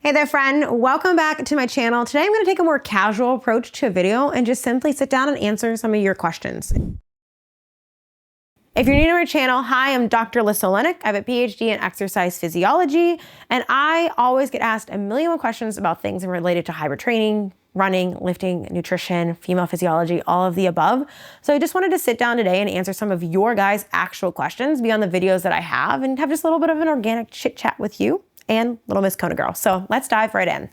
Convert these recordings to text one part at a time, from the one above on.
Hey there, friend. Welcome back to my channel. Today I'm going to take a more casual approach to a video and just simply sit down and answer some of your questions. If you're new to our channel, hi, I'm Dr. Lyss. I have a PhD in exercise physiology, and I always get asked a million questions about things related to hybrid training, running, lifting, nutrition, female physiology, all of the above. So I just wanted to sit down today and answer some of your guys' actual questions beyond the videos that I have and have just a little bit of an organic chit chat with you and little Miss Kona Girl. So let's dive right in.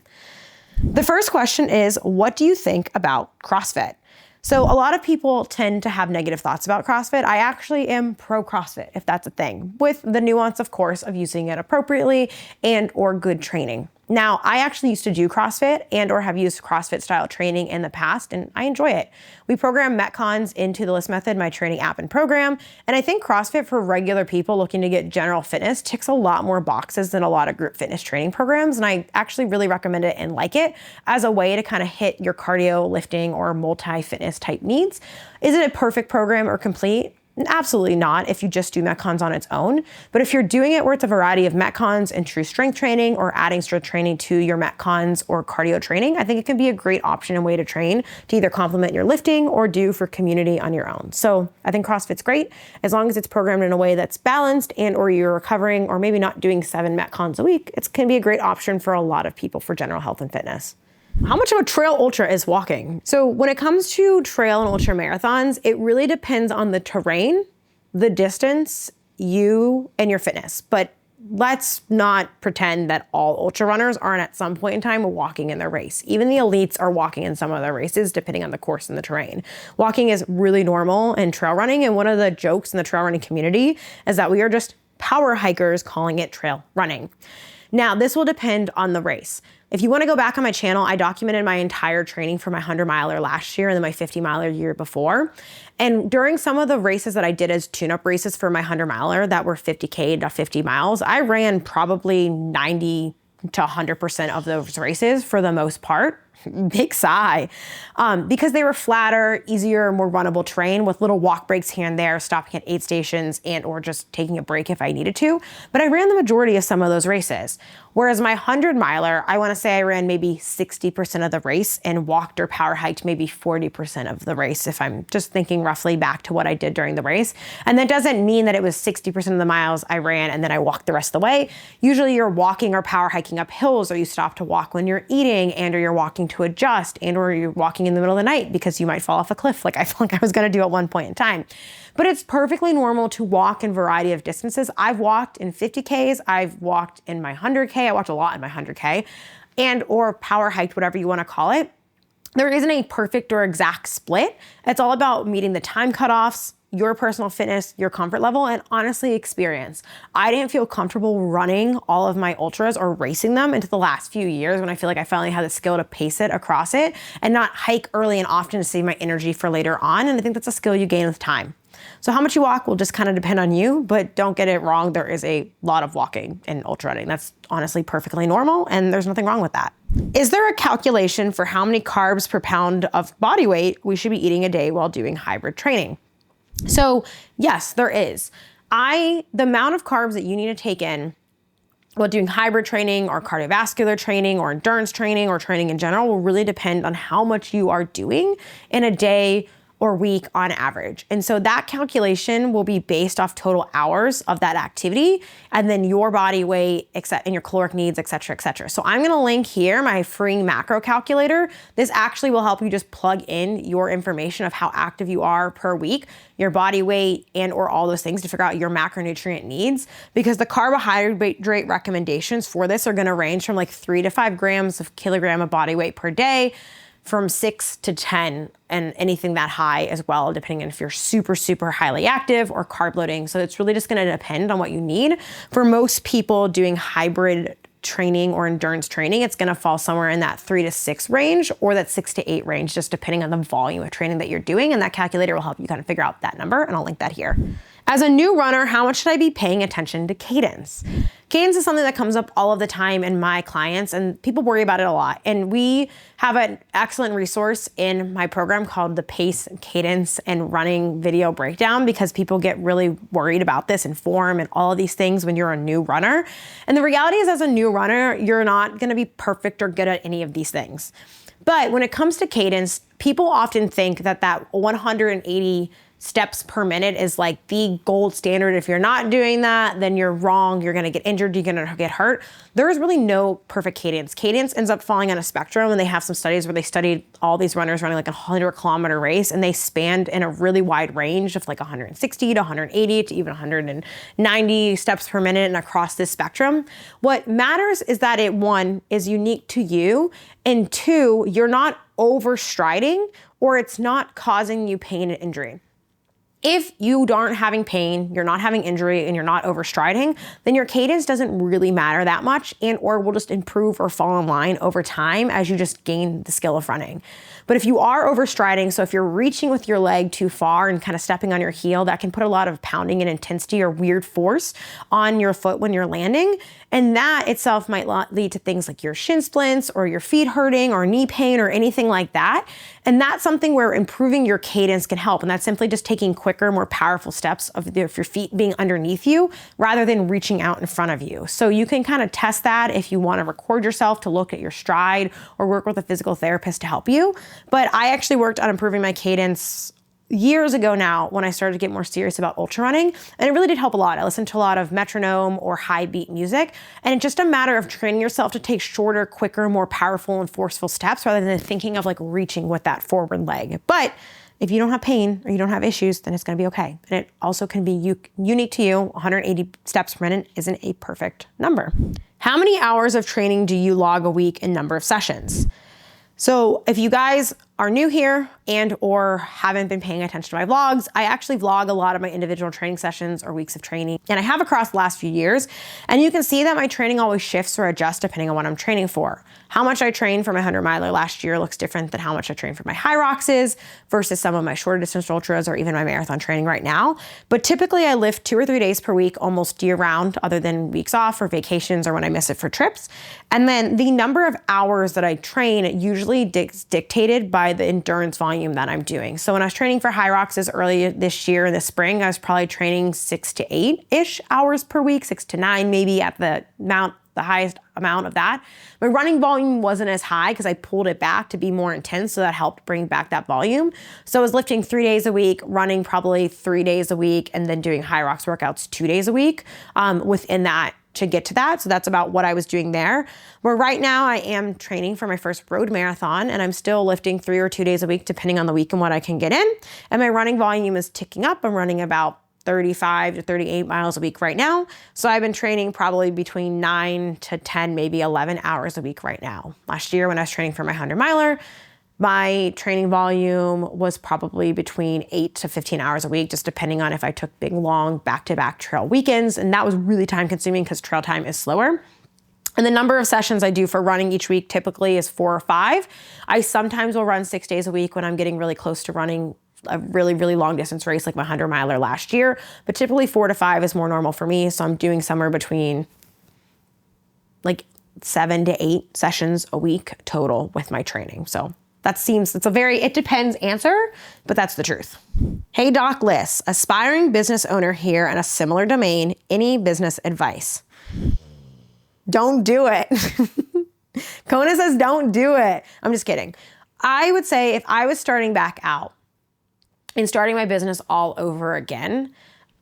The first question is, what do you think about CrossFit? So a lot of people tend to have negative thoughts about CrossFit. I actually am pro CrossFit, if that's a thing, with the nuance, of course, of using it appropriately and or good training. Now, I actually used to do CrossFit and or have used CrossFit style training in the past, and I enjoy it. We program Metcons into the Lyss Method, my training app and program, and I think CrossFit for regular people looking to get general fitness ticks a lot more boxes than a lot of group fitness training programs, and I actually really recommend it and like it as a way to kind of hit your cardio, lifting, or multi-fitness type needs. Is it a perfect program or complete? Absolutely not if you just do Metcons on its own. But if you're doing it where it's a variety of Metcons and true strength training or adding strength training to your Metcons or cardio training, I think it can be a great option and way to train to either complement your lifting or do for community on your own. So I think CrossFit's great as long as it's programmed in a way that's balanced and or you're recovering or maybe not doing 7 Metcons a week. It can be a great option for a lot of people for general health and fitness. How much of a trail ultra is walking? So when it comes to trail and ultra marathons, it really depends on the terrain, the distance, you, and your fitness. But let's not pretend that all ultra runners aren't at some point in time walking in their race. Even the elites are walking in some of their races, depending on the course and the terrain. Walking is really normal in trail running, and one of the jokes in the trail running community is that we are just power hikers calling it trail running. Now, this will depend on the race. If you want to go back on my channel, I documented my entire training for my 100-miler last year and then my 50-miler year before. And during some of the races that I did as tune-up races for my 100-miler that were 50K to 50 miles, I ran probably 90 to 100% of those races for the most part. Big sigh. Because they were flatter, easier, more runnable terrain with little walk breaks here and there, stopping at aid stations and or just taking a break if I needed to. But I ran the majority of some of those races. Whereas my 100-miler, I want to say I ran maybe 60% of the race and walked or power hiked maybe 40% of the race, if I'm just thinking roughly back to what I did during the race. And that doesn't mean that it was 60% of the miles I ran and then I walked the rest of the way. Usually you're walking or power hiking up hills, or you stop to walk when you're eating, and or you're walking to adjust, and or you're walking in the middle of the night because you might fall off a cliff like I felt like I was going to do at one point in time. But it's perfectly normal to walk in a variety of distances. I've walked in 50Ks, I've walked in my 100K, I walked a lot in my 100K, and or power hiked, whatever you want to call it. There isn't a perfect or exact split. It's all about meeting the time cutoffs, your personal fitness, your comfort level, and honestly experience. I didn't feel comfortable running all of my ultras or racing them into the last few years when I feel like I finally had the skill to pace it across it and not hike early and often to save my energy for later on. And I think that's a skill you gain with time. So how much you walk will just kind of depend on you, but don't get it wrong. There is a lot of walking in ultra running. That's honestly perfectly normal, and there's nothing wrong with that. Is there a calculation for how many carbs per pound of body weight we should be eating a day while doing hybrid training? So yes, there is. The amount of carbs that you need to take in while doing hybrid training or cardiovascular training or endurance training or training in general will really depend on how much you are doing in a day or week on average. And so that calculation will be based off total hours of that activity and then your body weight and your caloric needs, et cetera, et cetera. So I'm gonna link here my free macro calculator. This actually will help you just plug in your information of how active you are per week, your body weight, and or all those things to figure out your macronutrient needs, because the carbohydrate recommendations for this are gonna range from like 3 to 5 grams of kilogram of body weight per day, from 6 to 10, and anything that high as well, depending on if you're super, super highly active or carb loading. So it's really just gonna depend on what you need. For most people doing hybrid training or endurance training, it's gonna fall somewhere in that 3 to 6 range or that 6 to 8 range, just depending on the volume of training that you're doing. And that calculator will help you kind of figure out that number, and I'll link that here. As a new runner, how much should I be paying attention to cadence? Cadence is something that comes up all of the time in my clients, and people worry about it a lot. And we have an excellent resource in my program called the Pace, Cadence, and Running Video Breakdown, because people get really worried about this and form and all of these things when you're a new runner. And the reality is, as a new runner, you're not gonna be perfect or good at any of these things. But when it comes to cadence, people often think that 180 steps per minute is like the gold standard. If you're not doing that, then you're wrong. You're gonna get injured, you're gonna get hurt. There is really no perfect cadence. Cadence ends up falling on a spectrum, and they have some studies where they studied all these runners running like a 100-kilometer race, and they spanned in a really wide range of like 160 to 180 to even 190 steps per minute and across this spectrum. What matters is that it, one, is unique to you, and two, you're not overstriding or it's not causing you pain and injury. If you aren't having pain, you're not having injury, and you're not overstriding, then your cadence doesn't really matter that much, and or will just improve or fall in line over time as you just gain the skill of running. But if you are overstriding, so if you're reaching with your leg too far and kind of stepping on your heel, that can put a lot of pounding and intensity or weird force on your foot when you're landing. And that itself might lead to things like your shin splints or your feet hurting or knee pain or anything like that. And that's something where improving your cadence can help. And that's simply just taking quicker, more powerful steps of your feet being underneath you rather than reaching out in front of you. So you can kind of test that if you want to record yourself to look at your stride or work with a physical therapist to help you. But I actually worked on improving my cadence years ago now when I started to get more serious about ultra running, and it really did help a lot. I listened to a lot of metronome or high beat music, and it's just a matter of training yourself to take shorter, quicker, more powerful and forceful steps rather than thinking of like reaching with that forward leg. But if you don't have pain or you don't have issues, then it's gonna be okay. And it also can be unique to you. 180 steps per minute isn't a perfect number. How many hours of training do you log a week in number of sessions? So if you guys are new here and or haven't been paying attention to my vlogs, I actually vlog a lot of my individual training sessions or weeks of training, and I have across the last few years. And you can see that my training always shifts or adjusts depending on what I'm training for. How much I trained for my 100-miler last year looks different than how much I trained for my high rocks versus some of my shorter distance ultras or even my marathon training right now. But typically I lift 2 or 3 days per week, almost year round, other than weeks off or vacations or when I miss it for trips. And then the number of hours that I train usually dictated by the endurance volume that I'm doing. So when I was training for high rocks early this year in the spring, I was probably training 6 to 8-ish hours per week, 6 to 9 maybe at the highest amount of that. My running volume wasn't as high because I pulled it back to be more intense, so that helped bring back that volume. So I was lifting 3 days a week, running probably 3 days a week, and then doing high rocks workouts 2 days a week within that to get to that. So that's about what I was doing there. Where right now I am training for my first road marathon, and I'm still lifting 3 or 2 days a week depending on the week and what I can get in. And my running volume is ticking up. I'm running about 35 to 38 miles a week right now. So I've been training probably between 9 to 10, maybe 11 hours a week right now. Last year when I was training for my 100-miler, my training volume was probably between 8 to 15 hours a week, just depending on if I took big, long back-to-back trail weekends. And that was really time consuming because trail time is slower. And the number of sessions I do for running each week typically is 4 or 5. I sometimes will run 6 days a week when I'm getting really close to running a really, really long distance race like my 100-miler last year. But typically 4 to 5 is more normal for me. So I'm doing somewhere between like 7 to 8 sessions a week total with my training. So it's a very, it depends answer, but that's the truth. Hey Doc Lyss, aspiring business owner here in a similar domain. Any business advice? Don't do it. Kona says don't do it. I'm just kidding. I would say if I was starting back out and starting my business all over again,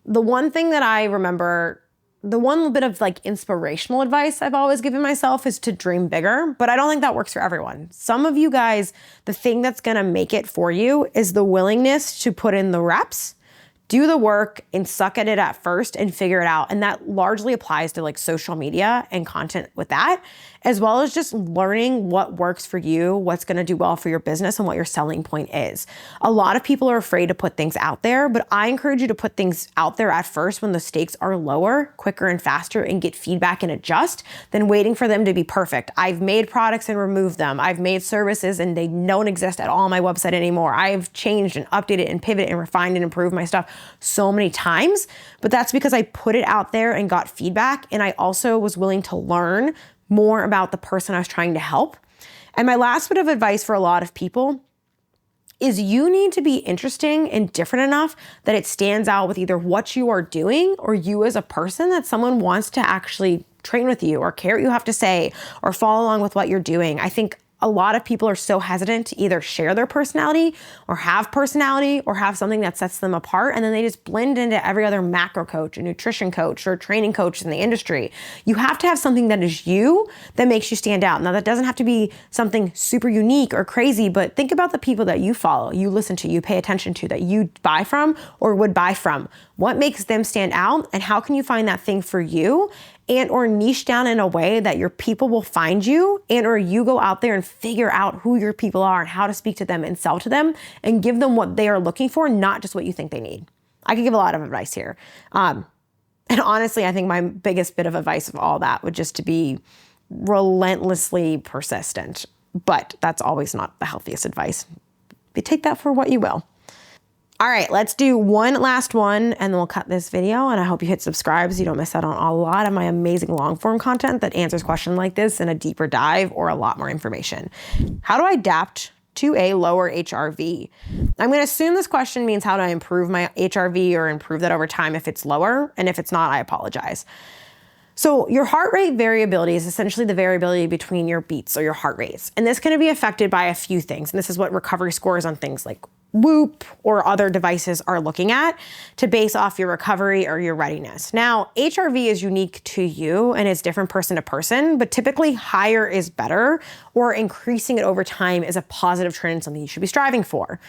the one thing that I remember, the one bit of like inspirational advice I've always given myself is to dream bigger, but I don't think that works for everyone. Some of you guys, the thing that's gonna make it for you is the willingness to put in the reps, do the work, and suck at it at first and figure it out. And that largely applies to like social media and content with that. as well as just learning what works for you, what's going to do well for your business, and what your selling point is. A lot of people are afraid to put things out there, but I encourage you to put things out there at first when the stakes are lower, quicker and faster, and get feedback and adjust than waiting for them to be perfect. I've made products and removed them. I've made services and they don't exist at all on my website anymore. I've changed and updated and pivoted and refined and improved my stuff so many times, but that's because I put it out there and got feedback, and I also was willing to learn more about the person I was trying to help. And my last bit of advice for a lot of people is you need to be interesting and different enough that it stands out with either what you are doing or you as a person, that someone wants to actually train with you or care what you have to say or follow along with what you're doing. I think a lot of people are so hesitant to either share their personality or have something that sets them apart, and then they just blend into every other macro coach, a nutrition coach, or training coach in the industry. You have to have something that is you, that makes you stand out. Now, that doesn't have to be something super unique or crazy, but think about the people that you follow, you listen to, you pay attention to, that you buy from or would buy from. What makes them stand out, and how can you find that thing for you? And or niche down in a way that your people will find you, and or you go out there and figure out who your people are and how to speak to them and sell to them and give them what they are looking for, not just what you think they need. I could give a lot of advice here. And honestly, I think my biggest bit of advice of all that would just to be relentlessly persistent, but that's always not the healthiest advice. But take that for what you will. All right, let's do one last one and then we'll cut this video, and I hope you hit subscribe so you don't miss out on a lot of my amazing long form content that answers questions like this in a deeper dive or a lot more information. How do I adapt to a lower HRV? I'm going to assume this question means how do I improve my HRV or improve that over time if it's lower, and if it's not, I apologize. So your heart rate variability is essentially the variability between your beats or your heart rates. And this can be affected by a few things. And this is what recovery scores on things like Whoop or other devices are looking at to base off your recovery or your readiness. Now, HRV is unique to you and it's different person to person, but typically higher is better, or increasing it over time is a positive trend, something you should be striving for.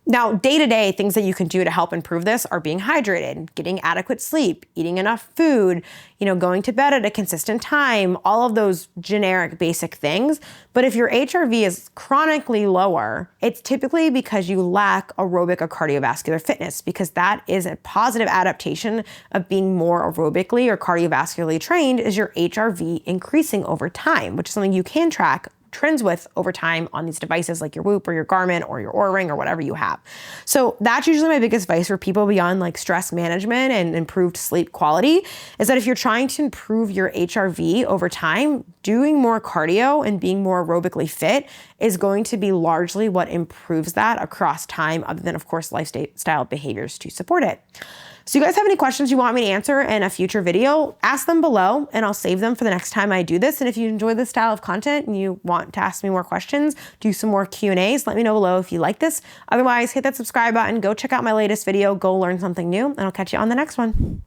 Now, day-to-day things that you can do to help improve this are being hydrated, getting adequate sleep, eating enough food, going to bed at a consistent time, all of those generic basic things. But if your HRV is chronically lower, it's typically because you lack aerobic or cardiovascular fitness, because that is a positive adaptation of being more aerobically or cardiovascularly trained, is your HRV increasing over time, which is something you can track trends with over time on these devices like your Whoop or your Garmin or your Oura Ring or whatever you have. So that's usually my biggest advice for people beyond like stress management and improved sleep quality, is that if you're trying to improve your HRV over time, doing more cardio and being more aerobically fit is going to be largely what improves that across time, other than of course lifestyle behaviors to support it. So you guys have any questions you want me to answer in a future video, ask them below and I'll save them for the next time I do this. And if you enjoy this style of content and you want to ask me more questions, do some more Q&As, let me know below if you like this. Otherwise, hit that subscribe button, go check out my latest video, go learn something new, and I'll catch you on the next one.